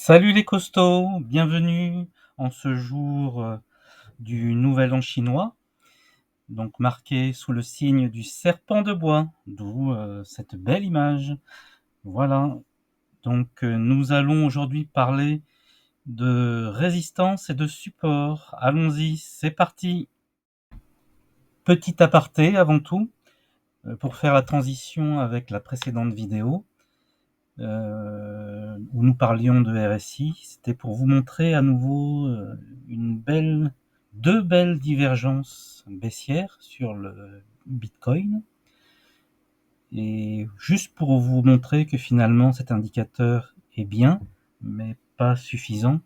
Salut les costauds, bienvenue en ce jour du Nouvel An chinois, donc marqué sous le signe du serpent de bois, d'où cette belle image. Voilà, donc nous allons aujourd'hui parler de résistance et de support. Allons-y, c'est parti. Petit aparté avant tout, pour faire la transition avec la précédente vidéo. Où nous parlions de RSI, c'était pour vous montrer à nouveau deux belles divergences baissières sur le Bitcoin. Et juste pour vous montrer que finalement cet indicateur est bien, mais pas suffisant.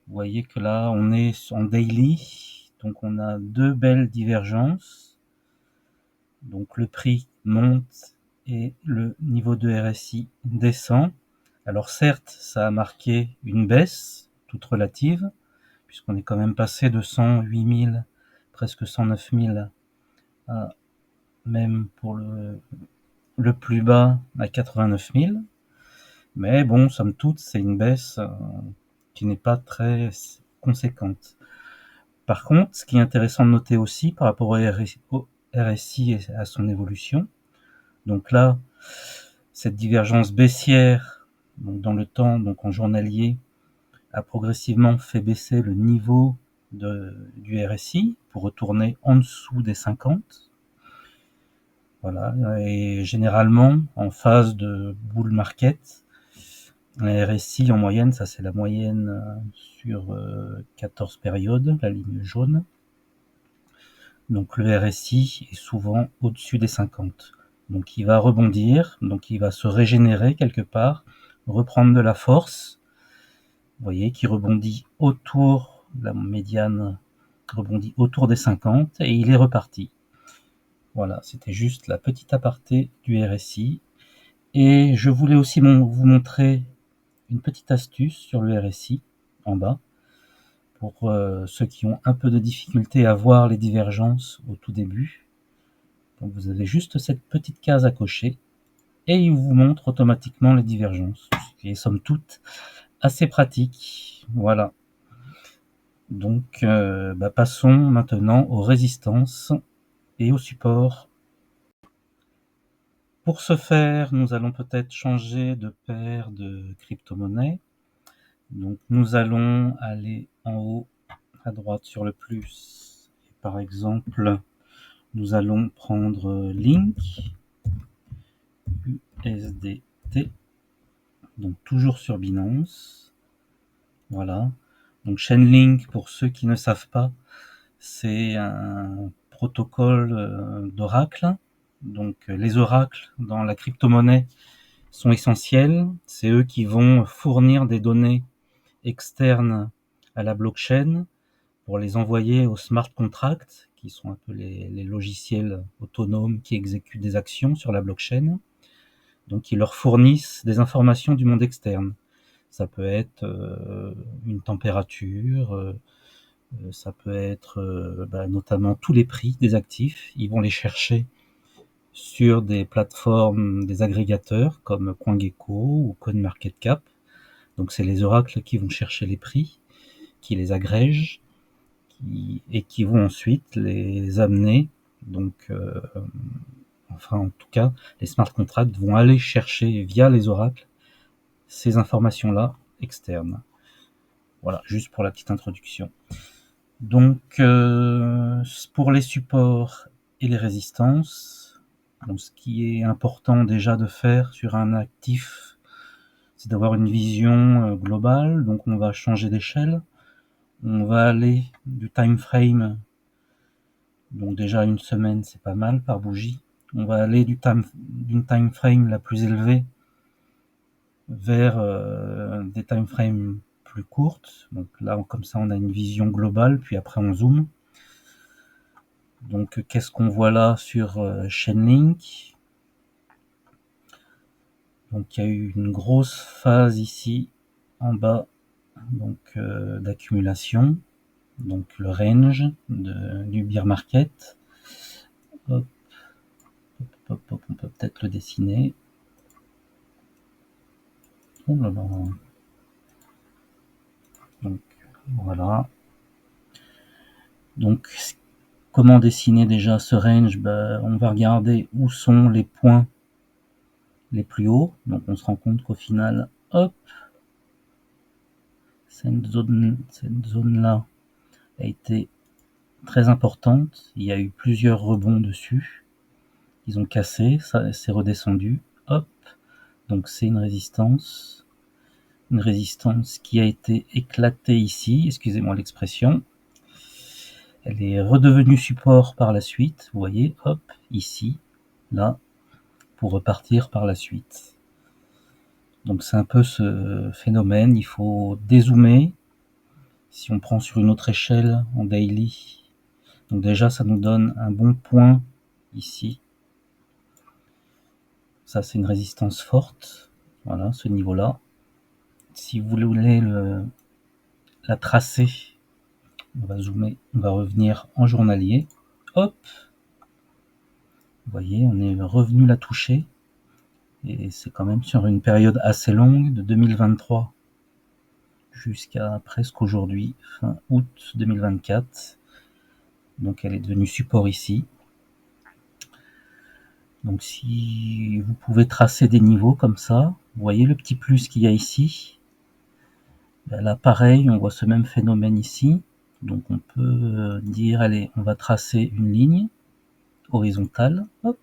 Vous voyez que là on est en daily, donc on a deux belles divergences. Donc le prix monte et le niveau de RSI descend. Alors certes, ça a marqué une baisse, toute relative, puisqu'on est quand même passé de 108 000, presque 109 000, à même pour le plus bas à 89 000. Mais bon, somme toute, c'est une baisse qui n'est pas très conséquente. Par contre, ce qui est intéressant de noter aussi par rapport au RSI et à son évolution, donc là, cette divergence baissière, donc dans le temps, donc en journalier, a progressivement fait baisser le niveau du RSI pour retourner en dessous des 50. Voilà, et généralement, en phase de bull market, un RSI en moyenne, ça c'est la moyenne sur 14 périodes, la ligne jaune. Donc le RSI est souvent au-dessus des 50. Donc il va rebondir, donc il va se régénérer quelque part, reprendre de la force. Vous voyez qu'il rebondit autour, la médiane rebondit autour des 50 et il est reparti. Voilà, c'était juste la petite aparté du RSI. Et je voulais aussi vous montrer une petite astuce sur le RSI en bas pour ceux qui ont un peu de difficulté à voir les divergences au tout début. Donc vous avez juste cette petite case à cocher et il vous montre automatiquement les divergences, ce qui est somme toute assez pratique. Voilà. Donc passons maintenant aux résistances et aux supports. Pour ce faire, nous allons peut-être changer de paire de crypto-monnaies. Donc nous allons aller en haut à droite sur le plus. Et par exemple, nous allons prendre Link, USDT, donc toujours sur Binance. Voilà. Donc Chainlink, pour ceux qui ne savent pas, c'est un protocole d'oracle. Donc les oracles dans la crypto-monnaie sont essentiels. C'est eux qui vont fournir des données externes à la blockchain pour les envoyer aux smart contracts, qui sont un peu les logiciels autonomes qui exécutent des actions sur la blockchain. Donc ils leur fournissent des informations du monde externe. Ça peut être une température, ça peut être notamment tous les prix des actifs. Ils vont les chercher sur des plateformes, des agrégateurs comme CoinGecko ou CoinMarketCap. Donc c'est les oracles qui vont chercher les prix, qui les agrègent et qui vont ensuite les amener. Donc, enfin en tout cas, les smart contracts vont aller chercher via les oracles ces informations-là externes. Voilà, juste pour la petite introduction. Donc, pour les supports et les résistances, donc ce qui est important déjà de faire sur un actif, c'est d'avoir une vision globale. Donc, on va changer d'échelle. On va aller du time frame. Donc déjà une semaine, c'est pas mal par bougie. On va aller d'une time frame la plus élevée vers des time frames plus courtes. Donc là, comme ça, on a une vision globale, puis après on zoome. Donc qu'est-ce qu'on voit là sur Chainlink? Donc il y a eu une grosse phase ici en bas, donc d'accumulation, donc le range du bear market. Hop, hop, hop, on peut peut-être le dessiner. Oh là là. Donc voilà. Donc comment dessiner déjà ce range? On va regarder où sont les points les plus hauts. Donc on se rend compte qu'au final, hop, cette zone-là a été très importante. Il y a eu plusieurs rebonds dessus. Ils ont cassé, ça c'est redescendu. Hop, donc c'est une résistance qui a été éclatée ici, excusez-moi l'expression. Elle est redevenue support par la suite, vous voyez, hop, ici, là, pour repartir par la suite. Donc c'est un peu ce phénomène, il faut dézoomer. Si on prend sur une autre échelle en daily, donc déjà ça nous donne un bon point ici. Ça c'est une résistance forte, voilà, ce niveau-là. Si vous voulez la tracer, on va zoomer, on va revenir en journalier. Hop, vous voyez, on est revenu la toucher. Et c'est quand même sur une période assez longue, de 2023 jusqu'à presque aujourd'hui, fin août 2024. Donc elle est devenue support ici. Donc si vous pouvez tracer des niveaux comme ça, vous voyez le petit plus qu'il y a ici. Là pareil, on voit ce même phénomène ici. Donc on peut dire, allez, on va tracer une ligne horizontale, hop,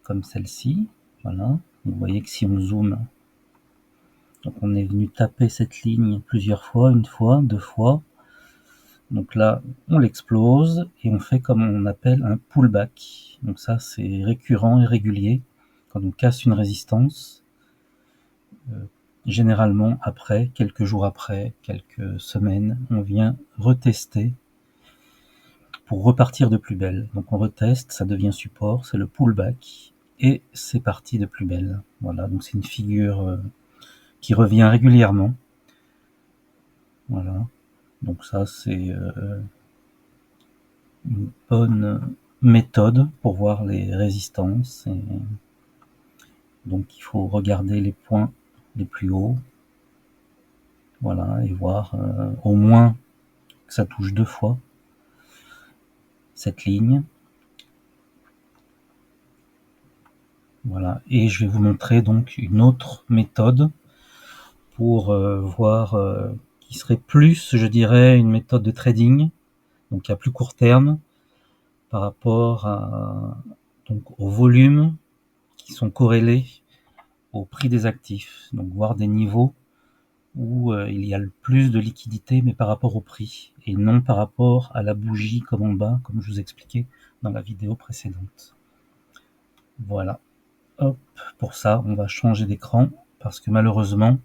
comme celle-ci. Voilà, vous voyez que si on zoome, donc on est venu taper cette ligne plusieurs fois, une fois, deux fois. Donc là, on l'explose et on fait comme on appelle un pullback. Donc ça, c'est récurrent et régulier. Quand on casse une résistance, généralement après, quelques jours après, quelques semaines, on vient retester pour repartir de plus belle. Donc on reteste, ça devient support, c'est le pullback et c'est parti de plus belle. Voilà, donc c'est une figure qui revient régulièrement. Voilà, donc ça c'est une bonne méthode pour voir les résistances. Et donc il faut regarder les points les plus hauts, voilà, et voir au moins que ça touche deux fois cette ligne. Voilà, et je vais vous montrer donc une autre méthode pour voir qui serait plus, je dirais, une méthode de trading, donc à plus court terme, par rapport donc au volume qui sont corrélés au prix des actifs, donc voir des niveaux où il y a le plus de liquidité, mais par rapport au prix, et non par rapport à la bougie comme en bas, comme je vous expliquais dans la vidéo précédente. Voilà. Hop, pour ça, on va changer d'écran, parce que malheureusement,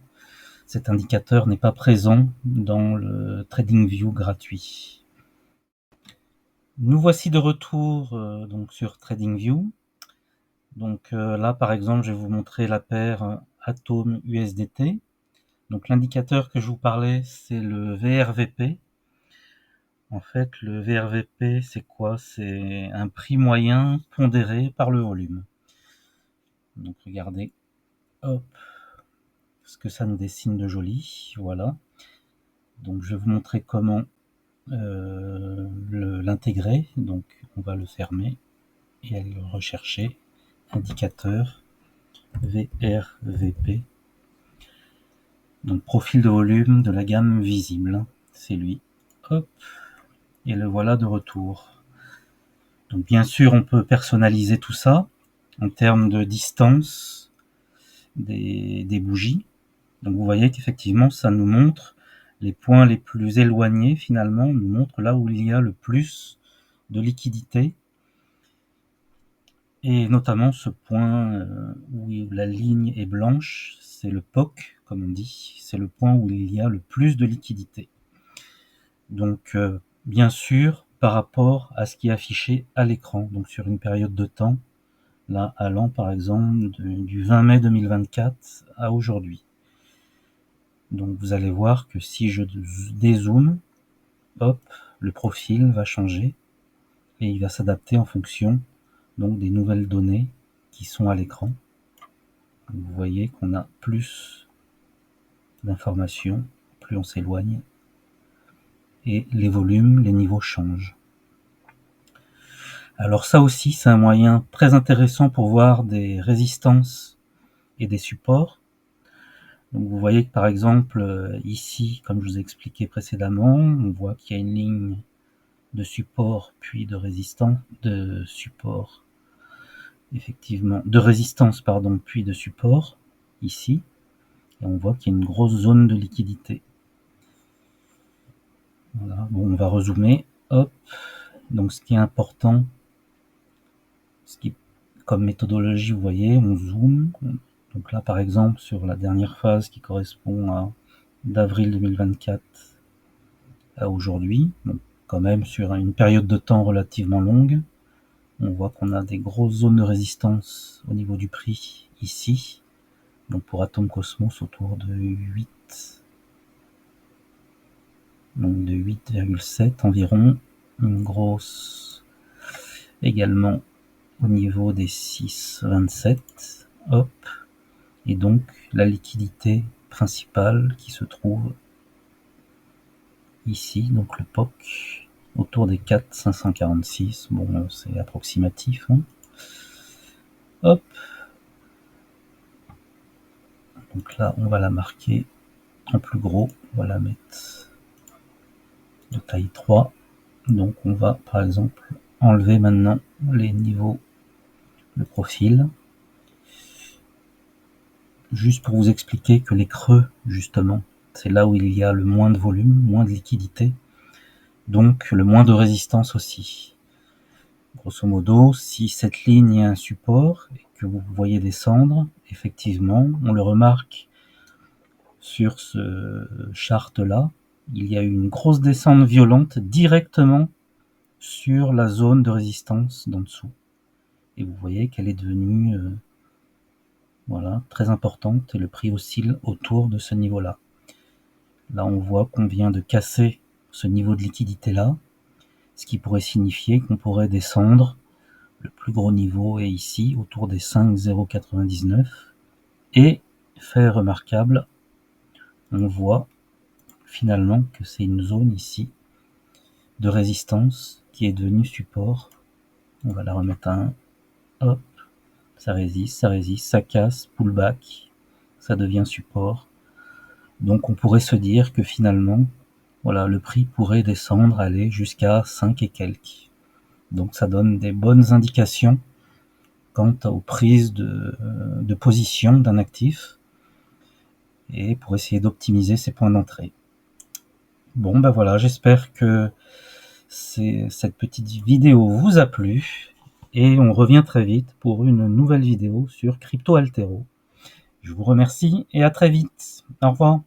cet indicateur n'est pas présent dans le TradingView gratuit. Nous voici de retour donc sur TradingView. Donc là, par exemple, je vais vous montrer la paire Atom USDT. Donc l'indicateur que je vous parlais, c'est le VRVP. En fait, le VRVP, c'est quoi? C'est un prix moyen pondéré par le volume. Donc regardez, hop, ce que ça nous dessine de joli, voilà. Donc je vais vous montrer comment l'intégrer. Donc on va le fermer et aller le rechercher. Indicateur VRVP. Donc profil de volume de la gamme visible, c'est lui. Hop, et le voilà de retour. Donc bien sûr, on peut personnaliser tout ça en termes de distance des bougies. Donc vous voyez qu'effectivement, ça nous montre les points les plus éloignés, finalement, nous montre là où il y a le plus de liquidité. Et notamment ce point où la ligne est blanche, c'est le POC, comme on dit, c'est le point où il y a le plus de liquidité. Donc bien sûr, par rapport à ce qui est affiché à l'écran, donc sur une période de temps, là allant par exemple du 20 mai 2024 à aujourd'hui. Donc vous allez voir que si je dézoome, hop, le profil va changer et il va s'adapter en fonction donc des nouvelles données qui sont à l'écran. Vous voyez qu'on a plus d'informations plus on s'éloigne. Et les volumes, les niveaux changent. Alors ça aussi, c'est un moyen très intéressant pour voir des résistances et des supports. Donc vous voyez que par exemple, ici, comme je vous ai expliqué précédemment, on voit qu'il y a une ligne de support puis de résistance, de support, effectivement, de résistance, pardon, puis de support, ici. Et on voit qu'il y a une grosse zone de liquidité. Voilà, bon, on va rezoomer, hop. Donc ce qui est important, comme méthodologie, vous voyez, on zoome. Donc là, par exemple, sur la dernière phase qui correspond à d'avril 2024 à aujourd'hui, donc quand même sur une période de temps relativement longue, on voit qu'on a des grosses zones de résistance au niveau du prix ici. Donc pour Atom Cosmos autour de 8, donc de 8,7 environ, une grosse également au niveau des 6,27, hop, et donc la liquidité principale qui se trouve ici, donc le POC, autour des 4,546, bon c'est approximatif, hein. Hop, donc là on va la marquer en plus gros, on va la mettre de taille 3, donc on va par exemple enlever maintenant les niveaux, le profil, juste pour vous expliquer que les creux, justement, c'est là où il y a le moins de volume, moins de liquidité, donc le moins de résistance aussi. Grosso modo, si cette ligne est un support et que vous voyez descendre, effectivement, on le remarque sur ce chart-là, il y a eu une grosse descente violente directement sur la zone de résistance d'en dessous. Et vous voyez qu'elle est devenue voilà, très importante et le prix oscille autour de ce niveau-là. Là, on voit qu'on vient de casser ce niveau de liquidité-là, ce qui pourrait signifier qu'on pourrait descendre. Le plus gros niveau est ici, autour des 5,099. Et, fait remarquable, on voit finalement que c'est une zone ici de résistance qui est devenue support. On va la remettre à 1. Hop, ça résiste, ça casse, pullback, ça devient support. Donc on pourrait se dire que finalement, voilà, le prix pourrait descendre, aller jusqu'à 5 et quelques. Donc ça donne des bonnes indications quant aux prises de position d'un actif et pour essayer d'optimiser ses points d'entrée. Bon ben voilà, j'espère que cette petite vidéo vous a plu et on revient très vite pour une nouvelle vidéo sur Crypto Altero. Je vous remercie et à très vite. Au revoir.